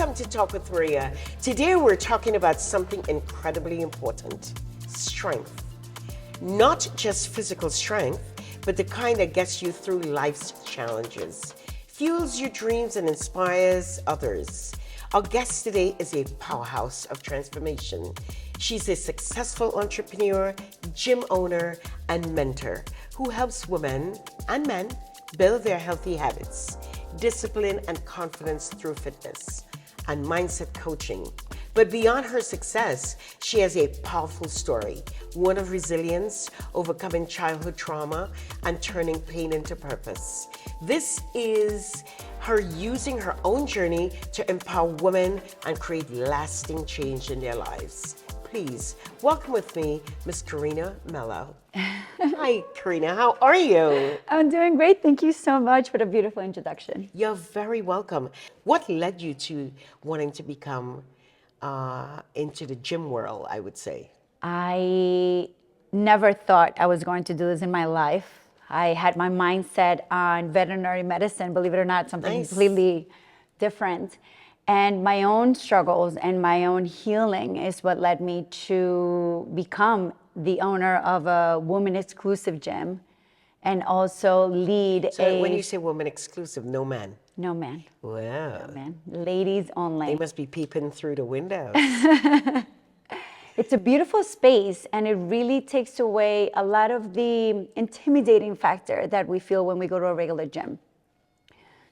Welcome to Talk with Maria. Today we're talking about something incredibly important: strength. Not just physical strength, but the kind that gets you through life's challenges, fuels your dreams, and inspires others. Our guest today is a powerhouse of transformation. She's a successful entrepreneur, gym owner, and mentor who helps women and men build their healthy habits, discipline, and confidence through fitness and mindset coaching. But beyond her success, she has a powerful story, one of resilience, overcoming childhood trauma, and turning pain into purpose. This is her using her own journey to empower women and create lasting change in their lives. Please welcome with me, Miss Karina Melo. Hi, Karina. How are you? I'm doing great. Thank you so much for the beautiful introduction. You're very welcome. What led you to wanting to become into the gym world, I would say? I never thought I was going to do this in my life. I had my mindset on veterinary medicine, believe it or not, something completely different. And my own struggles and my own healing is what led me to become the owner of a woman exclusive gym and also lead So when you say woman exclusive, no man? No man. Wow. No man. Ladies only. They must be peeping through the windows. It's a beautiful space, and it really takes away a lot of the intimidating factor that we feel when we go to a regular gym.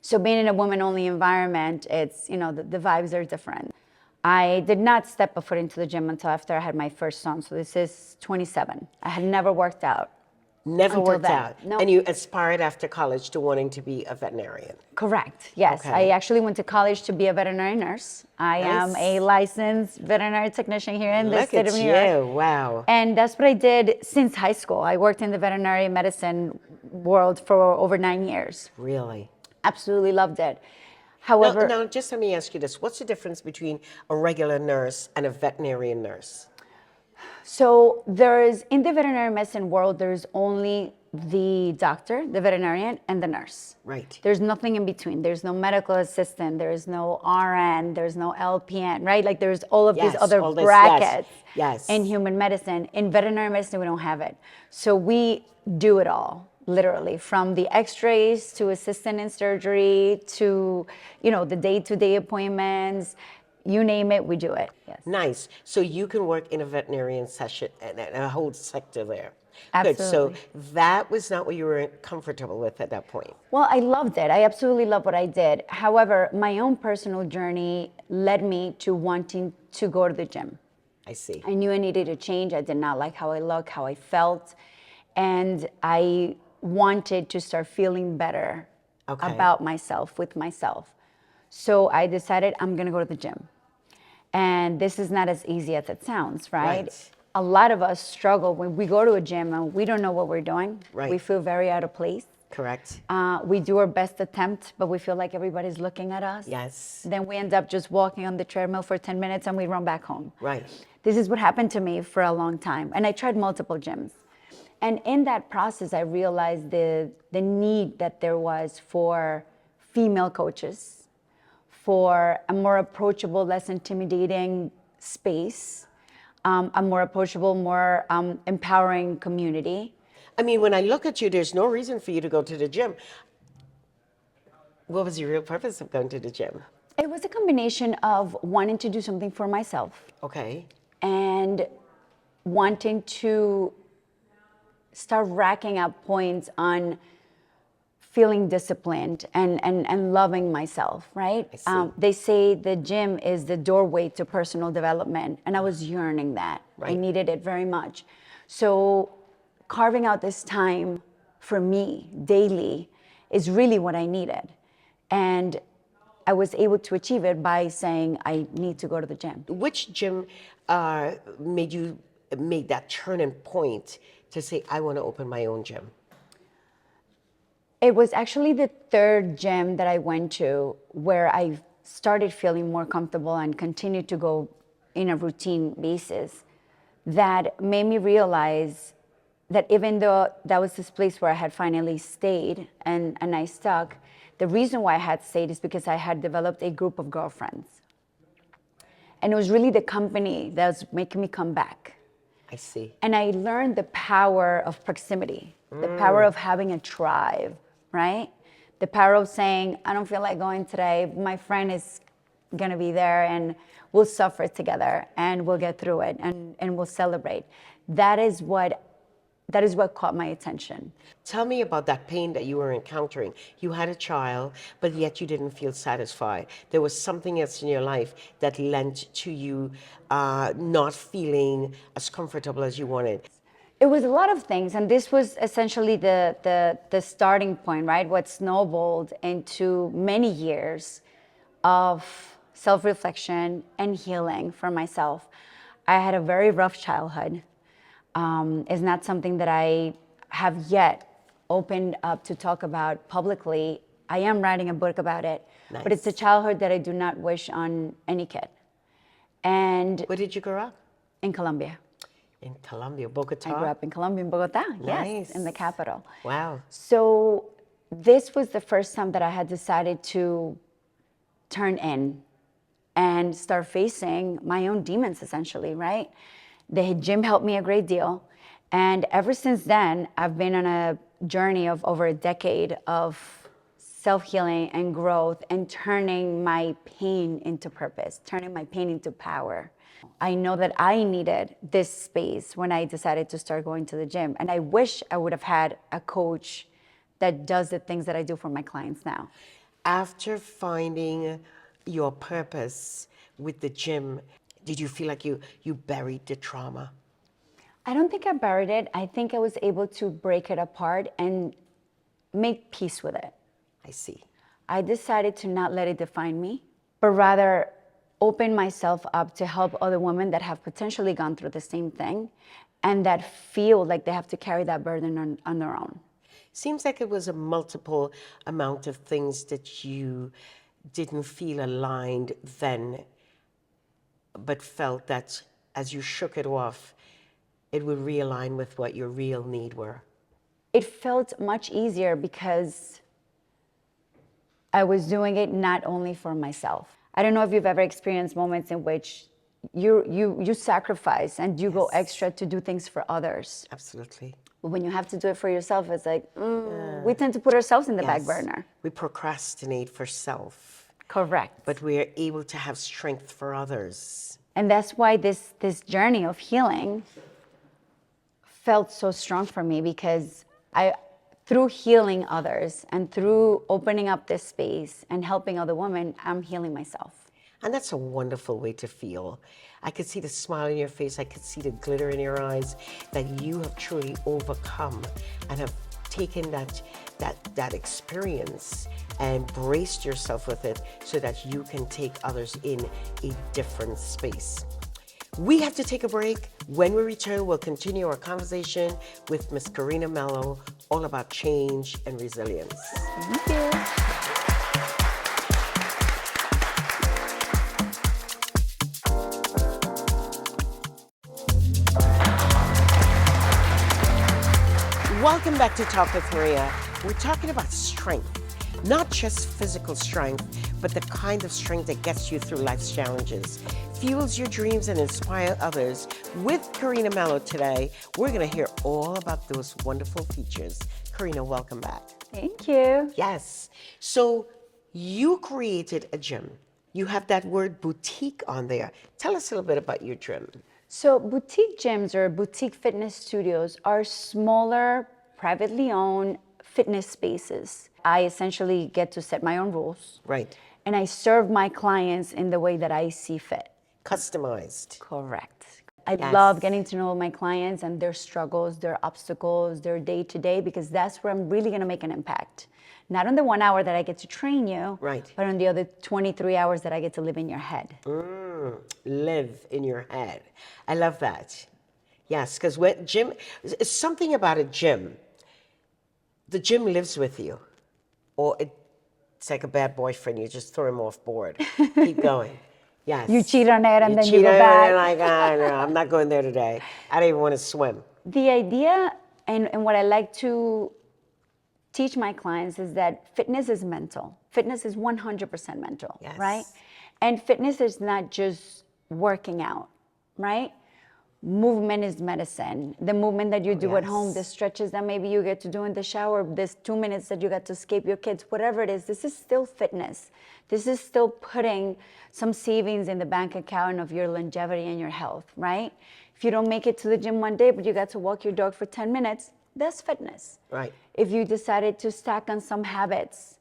So being in a woman-only environment, it's, the vibes are different. I did not step a foot into the gym until after I had my first son. So this is 27. I had never worked out. Never worked out. No. And you aspired after college to wanting to be a veterinarian. Correct. Yes. Okay. I actually went to college to be a veterinary nurse. I am a licensed veterinary technician here in the state of New York. Wow. And that's what I did since high school. I worked in the veterinary medicine world for over 9 years. Really? Absolutely loved it. However, now, just let me ask you this. What's the difference between a regular nurse and a veterinarian nurse? so in the veterinary medicine world, there's only the doctor, the veterinarian, and the nurse. Right. There's nothing in between. There's no medical assistant. There's no RN. There's no LPN, right? Like there's all of these other brackets in human medicine. In veterinary medicine, we don't have it. So we do it all. Literally, from the x-rays to assistant in surgery to, the day-to-day appointments, you name it, we do it. Yes. Nice. So you can work in a veterinarian session and a whole sector there. Absolutely. Good. So that was not what you were comfortable with at that point. Well, I loved it. I absolutely love what I did. However, my own personal journey led me to wanting to go to the gym. I see. I knew I needed a change. I did not like how I looked, how I felt. And I wanted to start feeling better about myself, with myself. So I decided I'm going to go to the gym. And this is not as easy as it sounds, right? A lot of us struggle when we go to a gym and we don't know what we're doing. Right. We feel very out of place. Correct. We do our best attempt, but we feel like everybody's looking at us. Yes. Then we end up just walking on the treadmill for 10 minutes and we run back home. Right. This is what happened to me for a long time. And I tried multiple gyms. And in that process, I realized the need that there was for female coaches, for a more approachable, less intimidating space, a more approachable, more empowering community. I mean, when I look at you, there's no reason for you to go to the gym. What was your real purpose of going to the gym? It was a combination of wanting to do something for myself. Okay. And wanting to start racking up points on feeling disciplined and loving myself, right? They say the gym is the doorway to personal development, and I was yearning that. Right. I needed it very much. So carving out this time for me daily is really what I needed. And I was able to achieve it by saying, I need to go to the gym. Which gym made that turning point to say, I want to open my own gym? It was actually the third gym that I went to where I started feeling more comfortable and continued to go in a routine basis that made me realize that even though that was this place where I had finally stayed and I stuck, the reason why I had stayed is because I had developed a group of girlfriends. And it was really the company that was making me come back. I see. And I learned the power of proximity, the power of having a tribe, right? The power of saying, I don't feel like going today. My friend is going to be there and we'll suffer together and we'll get through it and we'll celebrate. That is what caught my attention. Tell me about that pain that you were encountering. You had a child, but yet you didn't feel satisfied. There was something else in your life that lent to you not feeling as comfortable as you wanted. It was a lot of things, and this was essentially the starting point, right? What snowballed into many years of self-reflection and healing for myself. I had a very rough childhood. It's not something that I have yet opened up to talk about publicly. I am writing a book about it, but it's a childhood that I do not wish on any kid. And Where did you grow up? in Colombia. In Colombia, Bogota? I grew up in Colombia, in Bogota, Nice. yes, in the capital. Wow. So this was the first time that I had decided to turn in and start facing my own demons, essentially, right? The gym helped me a great deal. And ever since then, I've been on a journey of over a decade of self-healing and growth and turning my pain into purpose, turning my pain into power. I know that I needed this space when I decided to start going to the gym. And I wish I would have had a coach that does the things that I do for my clients now. After finding your purpose with the gym, did you feel like you buried the trauma? I don't think I buried it. I think I was able to break it apart and make peace with it. I see. I decided to not let it define me, but rather open myself up to help other women that have potentially gone through the same thing and that feel like they have to carry that burden on their own. Seems like it was a multiple amount of things that you didn't feel aligned then, but felt that as you shook it off, it would realign with what your real need were. It felt much easier because I was doing it not only for myself. I don't know if you've ever experienced moments in which you sacrifice and you go extra to do things for others. Absolutely. But when you have to do it for yourself, it's like, we tend to put ourselves in the back Yes. burner. We procrastinate for self, Correct. but we are able to have strength for others. And that's why this journey of healing felt so strong for me, because through healing others and through opening up this space and helping other women, I'm healing myself. And that's a wonderful way to feel. I could see the smile in your face. I could see the glitter in your eyes, that you have truly overcome and have taken that experience and braced yourself with it so that you can take others in a different space. We have to take a break. When we return, we'll continue our conversation with Miss Karina Melo, all about change and resilience. Thank you. Welcome back to Talk with Maria. We're talking about strength, not just physical strength, but the kind of strength that gets you through life's challenges, fuels your dreams, and inspires others. With Karina Melo today, we're going to hear all about those wonderful features. Karina, welcome back. Thank you. Yes. So you created a gym. You have that word boutique on there. Tell us a little bit about your gym. So boutique gyms or boutique fitness studios are smaller, privately owned fitness spaces. I essentially get to set my own rules. Right. And I serve my clients in the way that I see fit. Customized. Correct. I Yes. love getting to know my clients and their struggles, their obstacles, their day-to-day, because that's where I'm really going to make an impact. Not on the 1 hour that I get to train you, Right. but on the other 23 hours that I get to live in your head. Live in your head. I love that. Yes, because when gym, it's something about a gym. The gym lives with you, or it's like a bad boyfriend. You just throw him off board. Keep going. Yes. You cheat on it and then you cheat go on it, back. and like, no, I'm not going there today. I don't even want to swim. The idea and what I like to teach my clients is that fitness is mental. Fitness is 100% mental, Yes. right? And fitness is not just working out, right? Movement is medicine. The movement that you do at home, the stretches that maybe you get to do in the shower, this 2 minutes that you got to escape your kids, whatever it is, this is still fitness. This is still putting some savings in the bank account of your longevity and your health, right? If you don't make it to the gym one day, but you got to walk your dog for 10 minutes, that's fitness. Right. If you decided to stack on some habits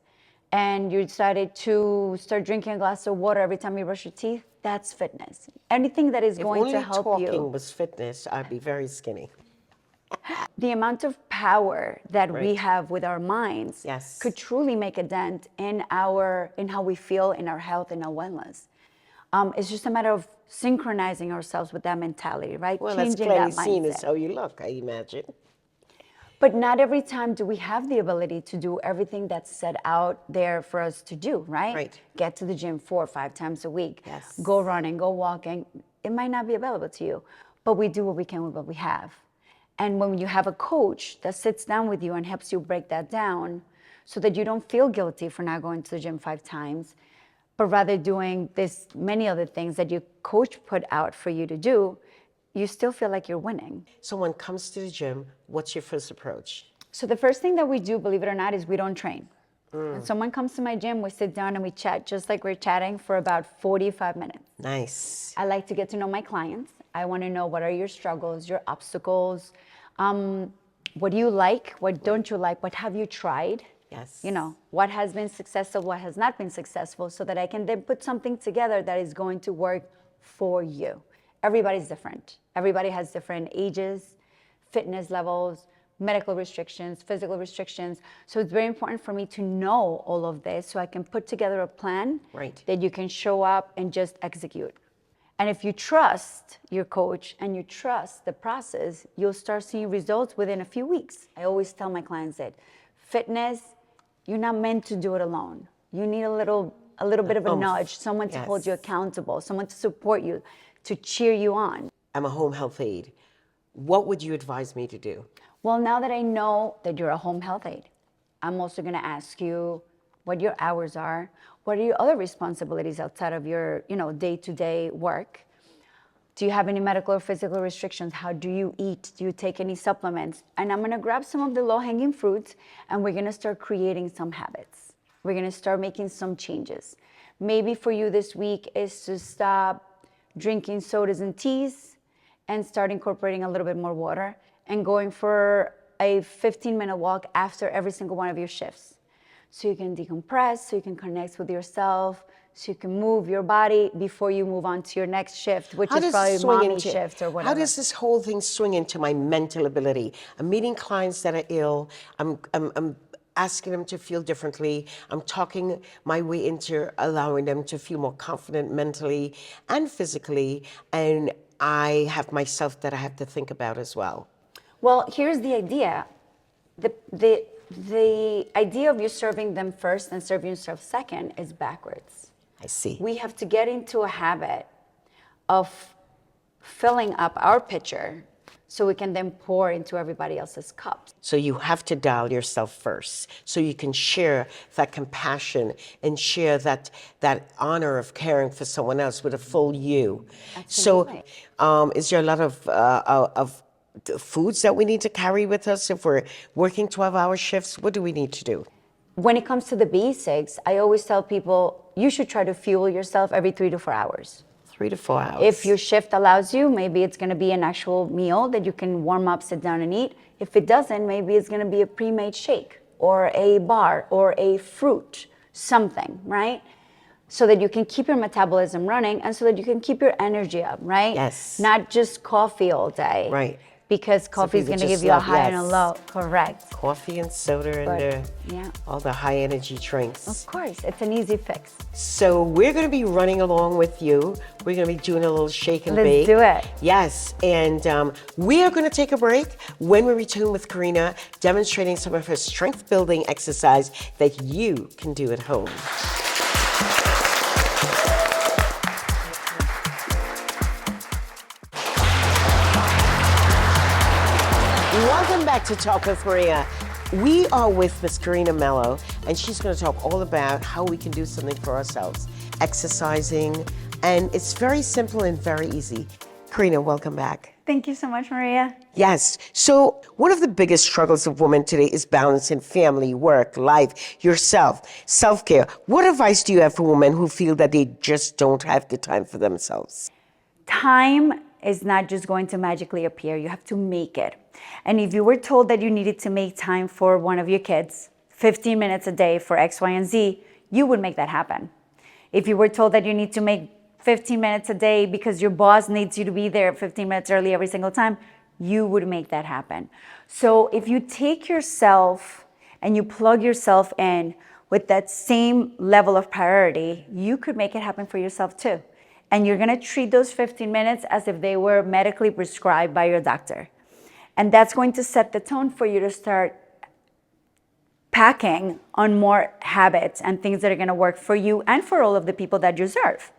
and you decided to start drinking a glass of water every time you brush your teeth, that's fitness. Anything that is going to help you. If only talking was fitness, I'd be very skinny. The amount of power that we have with our minds could truly make a dent in how we feel, in our health, in our wellness. It's just a matter of synchronizing ourselves with that mentality, right? Well, changing that's that clearly seen mindset. as how you look, I imagine. But not every time do we have the ability to do everything that's set out there for us to do, right? Right. Get to the gym 4 or 5 times a week. Yes. Go running, go walking. It might not be available to you, but we do what we can with what we have. And when you have a coach that sits down with you and helps you break that down so that you don't feel guilty for not going to the gym 5 times, but rather doing this many other things that your coach put out for you to do, you still feel like you're winning. Someone comes to the gym, what's your first approach? So the first thing that we do, believe it or not, is we don't train. When someone comes to my gym, we sit down and we chat just like we're chatting for about 45 minutes. Nice. I like to get to know my clients. I want to know what are your struggles, your obstacles, what do you like, what don't you like, what have you tried? Yes. You know, what has been successful, what has not been successful, so that I can then put something together that is going to work for you. Everybody's different. Everybody has different ages, fitness levels, medical restrictions, physical restrictions. So it's very important for me to know all of this so I can put together a plan that you can show up and just execute. And if you trust your coach and you trust the process, you'll start seeing results within a few weeks. I always tell my clients that fitness, you're not meant to do it alone. You need a little bit of a nudge, someone to hold you accountable, someone to support you, to cheer you on. I'm a home health aide. What would you advise me to do? Well, now that I know that you're a home health aide, I'm also going to ask you what your hours are. What are your other responsibilities outside of your, day-to-day work? Do you have any medical or physical restrictions? How do you eat? Do you take any supplements? And I'm going to grab some of the low-hanging fruits and we're going to start creating some habits. We're going to start making some changes. Maybe for you this week is to stop drinking sodas and teas and start incorporating a little bit more water and going for a 15-minute walk after every single one of your shifts. So you can decompress, so you can connect with yourself, so you can move your body before you move on to your next shift, which is probably mommy shift or whatever. How does this whole thing swing into my mental ability? I'm meeting clients that are ill. I'm asking them to feel differently. I'm talking my way into allowing them to feel more confident mentally and physically. And I have myself that I have to think about as well. Well, here's the idea. The idea of you serving them first and serving yourself second is backwards. I see. We have to get into a habit of filling up our pitcher so we can then pour into everybody else's cups. So you have to dial yourself first so you can share that compassion and share that honor of caring for someone else with a full you. Absolutely. So is there a lot of foods that we need to carry with us if we're working 12-hour shifts? What do we need to do? When it comes to the basics, I always tell people you should try to fuel yourself every 3 to 4 hours. 3 to 4 hours. If your shift allows you, maybe it's going to be an actual meal that you can warm up, sit down and eat. If it doesn't, maybe it's going to be a pre-made shake or a bar or a fruit, something, right? So that you can keep your metabolism running and so that you can keep your energy up, right? Yes. Not just coffee all day. Right. Because coffee is going to give you a high and a low. Correct. Coffee and soda and all the high energy drinks. Of course, it's an easy fix. So we're going to be running along with you. We're going to be doing a little shake and bake. Let's do it. Yes, and we are going to take a break. When we return with Karina, demonstrating some of her strength building exercise that you can do at home. Welcome back to Talk with Maria. We are with Miss Karina Melo, and she's going to talk all about how we can do something for ourselves. Exercising, And it's very simple and very easy. Karina, welcome back. Thank you so much, Maria. Yes. So one of the biggest struggles of women today is balancing family, work, life, yourself, self-care. What advice do you have for women who feel that they just don't have the time for themselves? Time is not just going to magically appear. You have to make it. And if you were told that you needed to make time for one of your kids, 15 minutes a day for X, Y, and Z, you would make that happen. If you were told that you need to make 15 minutes a day because your boss needs you to be there 15 minutes early every single time, you would make that happen. So if you take yourself and you plug yourself in with that same level of priority, you could make it happen for yourself too. And you're gonna treat those 15 minutes as if they were medically prescribed by your doctor. And that's going to set the tone for you to start packing on more habits and things that are gonna work for you and for all of the people that you serve.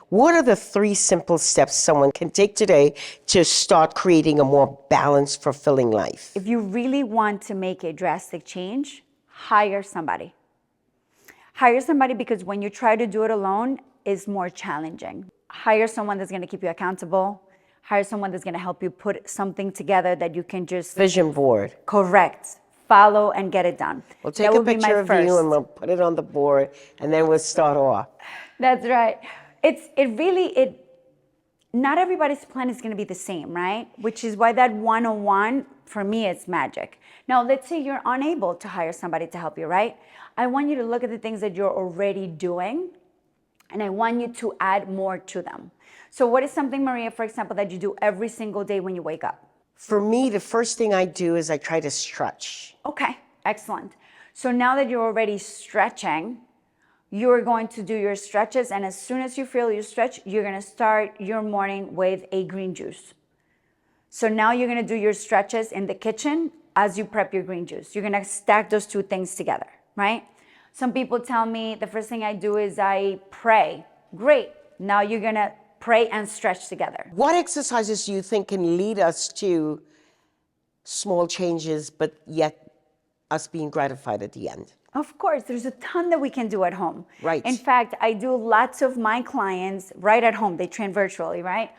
What are the 3 simple steps someone can take today to start creating a more balanced, fulfilling life? If you really want to make a drastic change, hire somebody. Hire somebody because when you try to do it alone, it's more challenging. Hire someone that's going to keep you accountable. Hire someone that's going to help you put something together that you can just Vision board. correct, follow, and get it done. We'll take a picture of you and we'll put it on the board, and then we'll start off. That's right. Not everybody's plan is going to be the same, right? Which is why that one-on-one, for me, it's magic. Now, let's say you're unable to hire somebody to help you, right? I want you to look at the things that you're already doing, and I want you to add more to them. So what is something, Maria, for example, that you do every single day when you wake up? For me, the first thing I do is I try to stretch. Okay, excellent. So now that you're already stretching, you're going to do your stretches, and as soon as you feel you stretch, you're gonna start your morning with a green juice. So now you're gonna do your stretches in the kitchen as you prep your green juice. You're gonna stack those 2 things together, right? Some people tell me the first thing I do is I pray. Great, now you're gonna pray and stretch together. What exercises do you think can lead us to small changes, but yet us being gratified at the end? Of course, there's a ton that we can do at home. Right. In fact, I do lots of my clients right at home. They train virtually, right?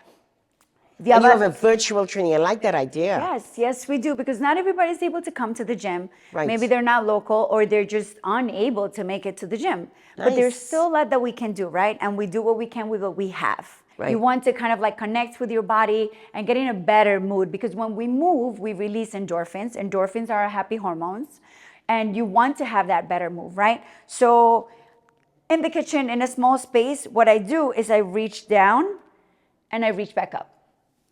And you have a virtual training. I like that idea. Yes, we do, because not everybody's able to come to the gym. Right. Maybe they're not local or they're just unable to make it to the gym. Nice. But there's still a lot that we can do, right? And we do what we can with what we have. Right. You want to kind of like connect with your body and get in a better mood, because when we move, we release endorphins. Endorphins are our happy hormones. And you want to have that better move, right? So in the kitchen, in a small space, what I do is I reach down and I reach back up.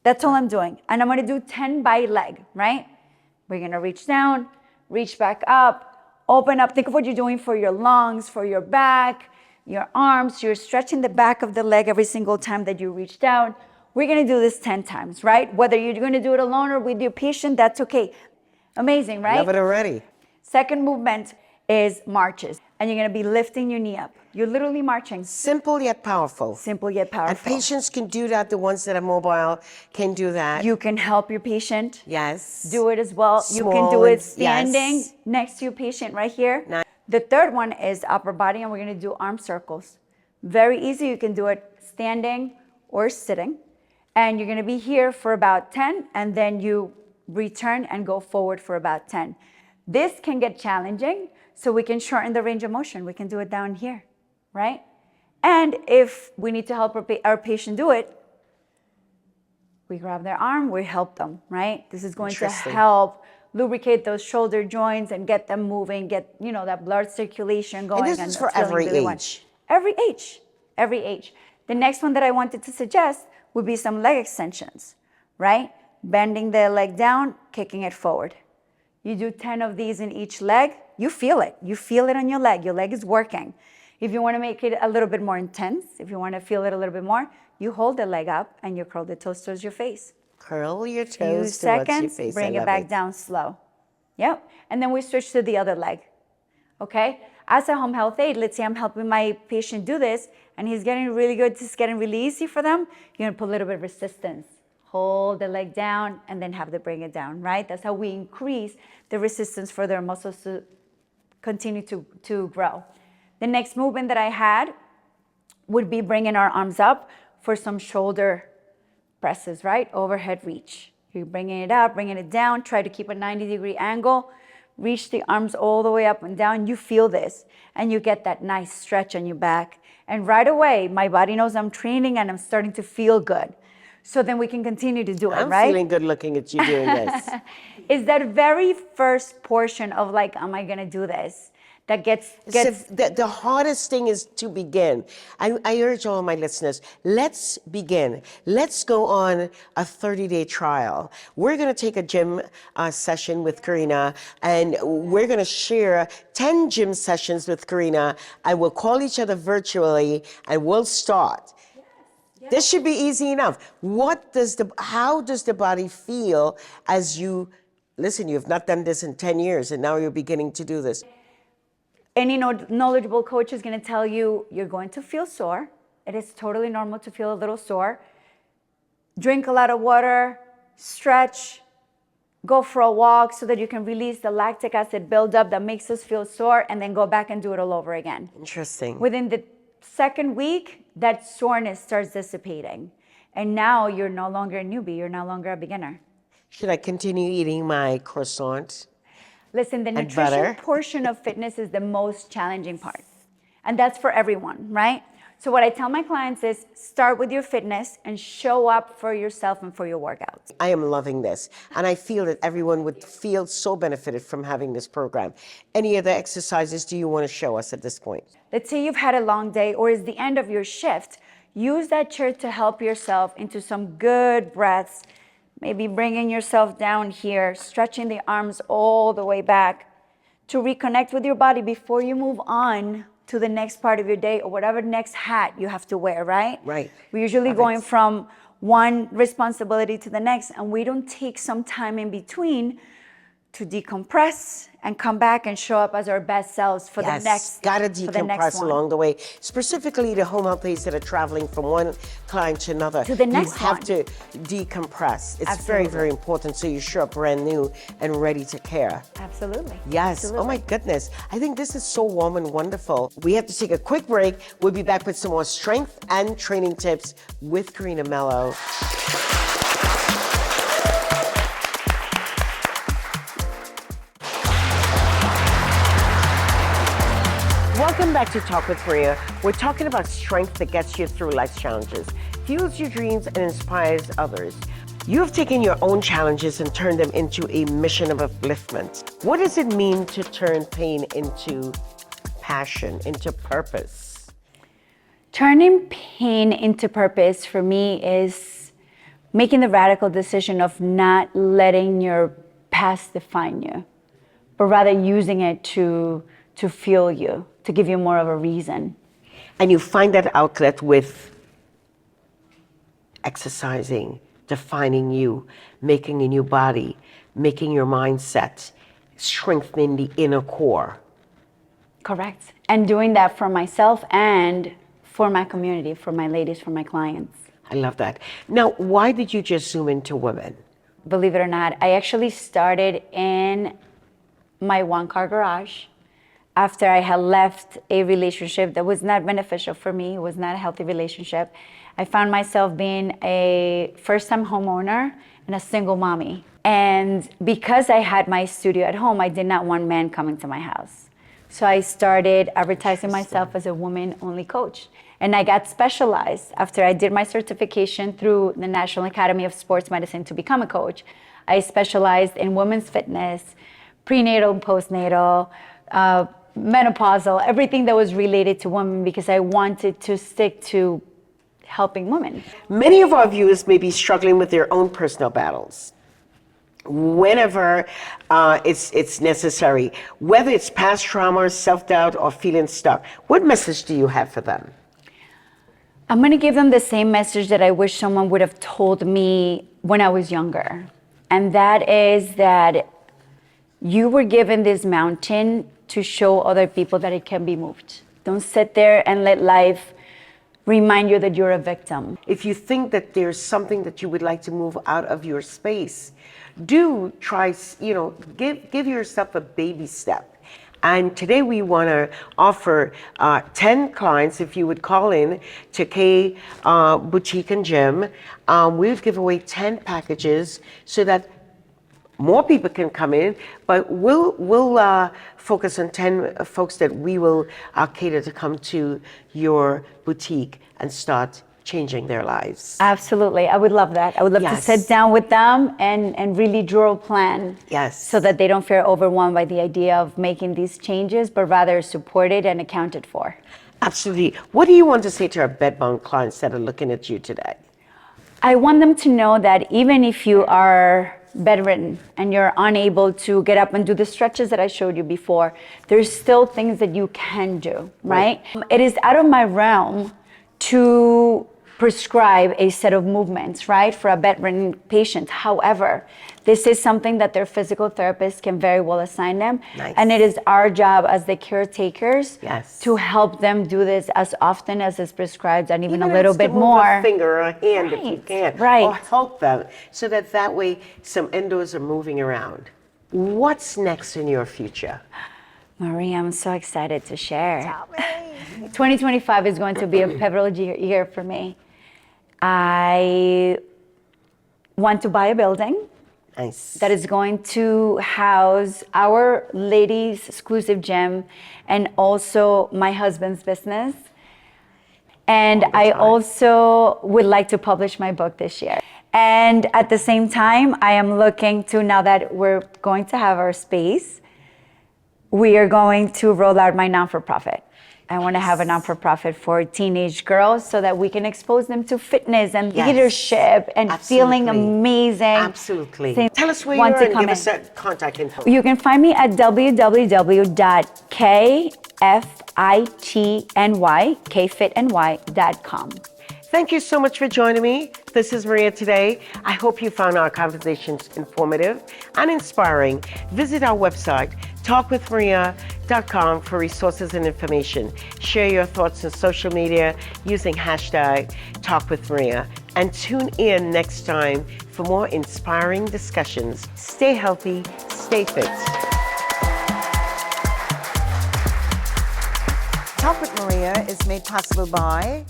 That's all I'm doing. And I'm gonna do 10 by leg, right? We're gonna reach down, reach back up, open up. Think of what you're doing for your lungs, for your back, your arms. You're stretching the back of the leg every single time that you reach down. We're gonna do this 10 times, right? Whether you're gonna do it alone or with your patient, that's okay. Amazing, right? Love it already. Second movement is marches. And you're gonna be lifting your knee up. You're literally marching. Simple yet powerful. Simple yet powerful. And patients can do that. The ones that are mobile can do that. You can help your patient. Yes. Do it as well. You can Small do it and- standing yes. next to your patient right here. Nice. The third one is upper body, and we're gonna do arm circles. Very easy. You can do it standing or sitting. And you're gonna be here for about 10, and then you return and go forward for about 10. This can get challenging, so we can shorten the range of motion. We can do it down here, right? And if we need to help our patient do it, we grab their arm, we help them, right? This is going to help lubricate those shoulder joints and get them moving, get, that blood circulation going. And this is for every age. Every age, every age. The next one that I wanted to suggest would be some leg extensions, right? Bending the leg down, kicking it forward. You do 10 of these in each leg, you feel it. You feel it on your leg. Your leg is working. If you want to make it a little bit more intense, if you want to feel it a little bit more, you hold the leg up and you curl the toes towards your face. Curl your Few toes towards seconds, your face. bring it back down slow. Yep. And then we switch to the other leg. Okay? As a home health aide, let's say I'm helping my patient do this and he's getting really good, this is getting really easy for them, you're going to put a little bit of resistance. Hold the leg down and then have them bring it down, right? That's how we increase the resistance for their muscles to continue to grow. The next movement that I had would be bringing our arms up for some shoulder presses, right? Overhead reach. You're bringing it up, bringing it down, try to keep a 90-degree angle, reach the arms all the way up and down. You feel this, and you get that nice stretch on your back. And right away, my body knows I'm training and I'm starting to feel good. So then we can continue to do it, I'm right? feeling good looking at you doing this. Is that very first portion of like, am I gonna do this? That gets So the hardest thing is to begin. I urge all my listeners, let's begin. Let's go on a 30-day trial. We're going to take a gym session with Karina, and we're going to share 10 gym sessions with Karina, and we'll call each other virtually, and we'll start. This should be easy enough. How does the body feel as you, listen, you've not done this in 10 years, and now you're beginning to do this. Any knowledgeable coach is going to tell you you're going to feel sore. It is totally normal to feel a little sore. Drink a lot of water, stretch, go for a walk so that you can release the lactic acid buildup that makes us feel sore, and then go back and do it all over again. Interesting. Within the second week, that soreness starts dissipating. And now you're no longer a newbie, you're no longer a beginner. Should I continue eating my croissant? Listen, the nutrition portion of fitness is the most challenging part. And that's for everyone, right? So what I tell my clients is start with your fitness and show up for yourself and for your workouts. I am loving this. And I feel that everyone would feel so benefited from having this program. Any other exercises do you want to show us at this point? Let's say you've had a long day or it's the end of your shift. Use that chair to help yourself into some good breaths. Maybe bringing yourself down here, stretching the arms all the way back to reconnect with your body before you move on to the next part of your day or whatever next hat you have to wear, right? Right. We're usually going from one responsibility to the next, and we don't take some time in between to decompress and come back and show up as our best selves for the next gotta decompress along the way. Specifically the home health aides that are traveling from one client to another. To the next You have to decompress. It's very, very important so you show up brand new and ready to care. Absolutely. Yes. Absolutely. Oh my goodness. I think this is so warm and wonderful. We have to take a quick break. We'll be back with some more strength and training tips with Karina Melo. Welcome back to Talk with Maria. We're talking about strength that gets you through life's challenges, fuels your dreams, and inspires others. You have taken your own challenges and turned them into a mission of upliftment. What does it mean to turn pain into passion, into purpose? Turning pain into purpose for me is making the radical decision of not letting your past define you, but rather using it to fuel you, to give you more of a reason. And you find that outlet with exercising, defining you, making a new body, making your mindset, strengthening the inner core. Correct. And doing that for myself and for my community, for my ladies, for my clients. I love that. Now, why did you just zoom into women? Believe it or not, I actually started in my one-car garage after I had left a relationship that was not beneficial for me. It was not a healthy relationship. I found myself being a first-time homeowner and a single mommy. And because I had my studio at home, I did not want men coming to my house. So I started advertising myself as a woman-only coach. And I got specialized after I did my certification through the National Academy of Sports Medicine to become a coach. I specialized in women's fitness, prenatal and postnatal, menopausal, everything that was related to women because I wanted to stick to helping women. Many of our viewers may be struggling with their own personal battles. Whenever it's necessary, whether it's past trauma, self-doubt, or feeling stuck, what message do you have for them? I'm going to give them the same message that I wish someone would have told me when I was younger. And that is that you were given this mountain to show other people that it can be moved. Don't sit there and let life remind you that you're a victim. If you think that there's something that you would like to move out of your space, do try, give yourself a baby step. And today we want to offer 10 clients, if you would call in to K Boutique and Gym. We would give away 10 packages so that more people can come in, but we'll focus on 10 folks that we will cater to come to your boutique and start changing their lives. Absolutely. I would love that. I would love to Yes. sit down with them and really draw a plan. Yes. So that they don't feel overwhelmed by the idea of making these changes, but rather supported and accounted for. Absolutely. What do you want to say to our bedbound clients that are looking at you today? I want them to know that even if you are bedridden and you're unable to get up and do the stretches that I showed you before, there's still things that you can do, right? It is out of my realm to prescribe a set of movements, right, for a bedridden patient. However, this is something that their physical therapist can very well assign them. Nice. And it is our job as the caretakers Yes. to help them do this as often as is prescribed and even a Even little if it's bit to move more. a finger or a hand if you Right, can. right. Or help them so that way some endos are moving around. What's next in your future? Maria, I'm so excited to share. 2025 is going to be a pivotal year for me. I want to buy a building Nice. that is going to house our ladies' exclusive gym and also my husband's business. And I also would like to publish my book this year. And at the same time, I am looking to, now that we're going to have our space, we are going to roll out my non-for-profit. I want to have a non-for-profit for teenage girls so that we can expose them to fitness and Yes. leadership and feeling Absolutely. amazing. Absolutely. They Tell us where you want are to and come give us in. that contact info. You can find me at www.kfitny.com. Thank you so much for joining me. This is Maria today. I hope you found our conversations informative and inspiring. Visit our website, talkwithmaria.com, for resources and information. Share your thoughts on social media using hashtag #TalkWithMaria. And tune in next time for more inspiring discussions. Stay healthy, stay fit. Talk with Maria is made possible by,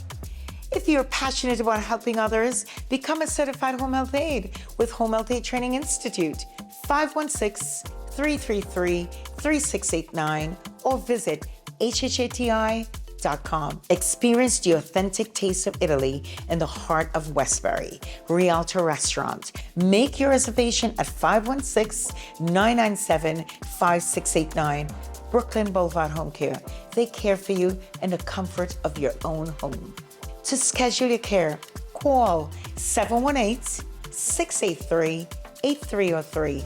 if you're passionate about helping others, become a certified home health aide with Home Health Aid Training Institute, 516-333-3689, or visit hhati.com. Experience the authentic taste of Italy in the heart of Westbury, Rialto Restaurant. Make your reservation at 516-997-5689. Brooklyn Boulevard Home Care. They care for you in the comfort of your own home. To schedule your care, call 718-683-8303.